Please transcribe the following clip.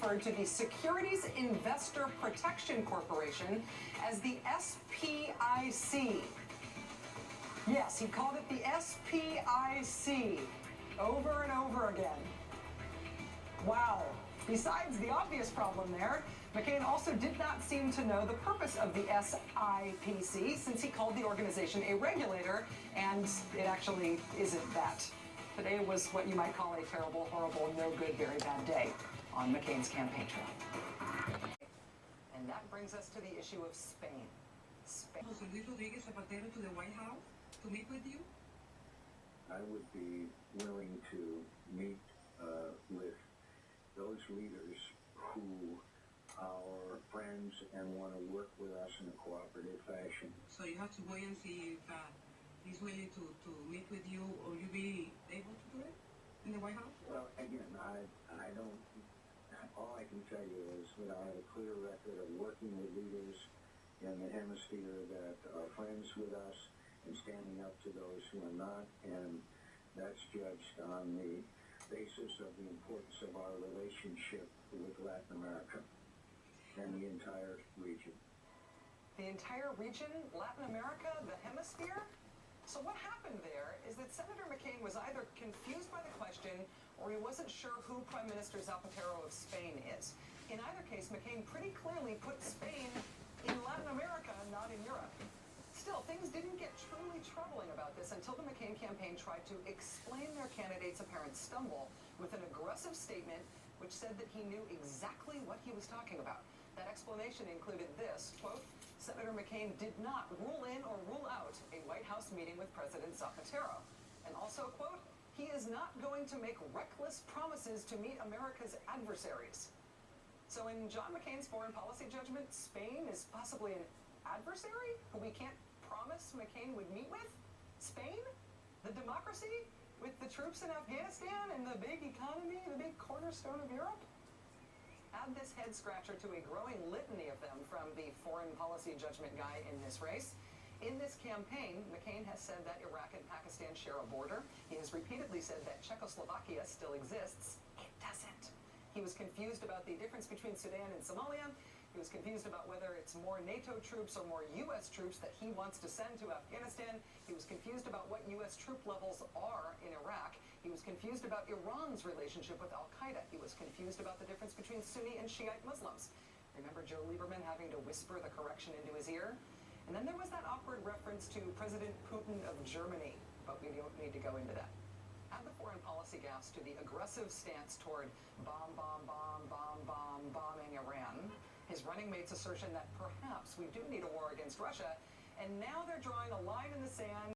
referred to the Securities Investor Protection Corporation as the SPIC. Yes, he called it the SPIC over and over again. Wow. Besides the obvious problem there, McCain also did not seem to know the purpose of the SIPC, since he called the organization a regulator, and it actually isn't that. Today was what you might call a terrible, horrible, no good, very bad day on McCain's campaign trail. And that brings us to the issue of Spain. José Luis Rodríguez Zapatero to the White House to meet with you? I would be willing to meet with those leaders who are friends and want to work with us in a cooperative fashion. So you have to wait and see if he's willing to meet with you, or you be able to do it in the White House? Well, again, I don't, all I can tell you is that I have a clear record of working with leaders in the hemisphere that are friends with us and standing up to those who are not, and that's judged on the basis of the importance of our relationship with Latin America and the entire region. The entire region, Latin America, the hemisphere? So what happened there is that Senator McCain was either confused by the question or he wasn't sure who Prime Minister Zapatero of Spain is. In either case, McCain pretty clearly put Spain in Latin America, not in Europe. Still, things didn't get truly troubling about this until the McCain campaign tried to explain their candidate's apparent stumble with an aggressive statement which said that he knew exactly what he was talking about. That explanation included this, quote, Senator McCain did not rule in or rule out a White House meeting with President Zapatero. And also, quote, he is not going to make reckless promises to meet America's adversaries. So in John McCain's foreign policy judgment, Spain is possibly an adversary who we can't promise McCain would meet with? Spain? The democracy? With the troops in Afghanistan and the big economy, the big cornerstone of Europe? Add this head scratcher to a growing litany of them from the foreign policy judgment guy in this race. In this campaign, McCain has said that Iraq and Pakistan share a border. He has repeatedly said that Czechoslovakia still exists. It doesn't. He was confused about the difference between Sudan and Somalia. He was confused about whether it's more NATO troops or more U.S. troops that he wants to send to Afghanistan. He was confused about what U.S. troop levels are in Iraq. He was confused about Iran's relationship with al-Qaeda. He was confused about the difference between Sunni and Shiite Muslims. Remember Joe Lieberman having to whisper the correction into his ear? And then there was that awkward reference to President Putin of Germany, but we don't need to go into that. Add the foreign policy gaffes to the aggressive stance toward bombing Iran, his running mate's assertion that perhaps we do need a war against Russia, and now they're drawing a line in the sand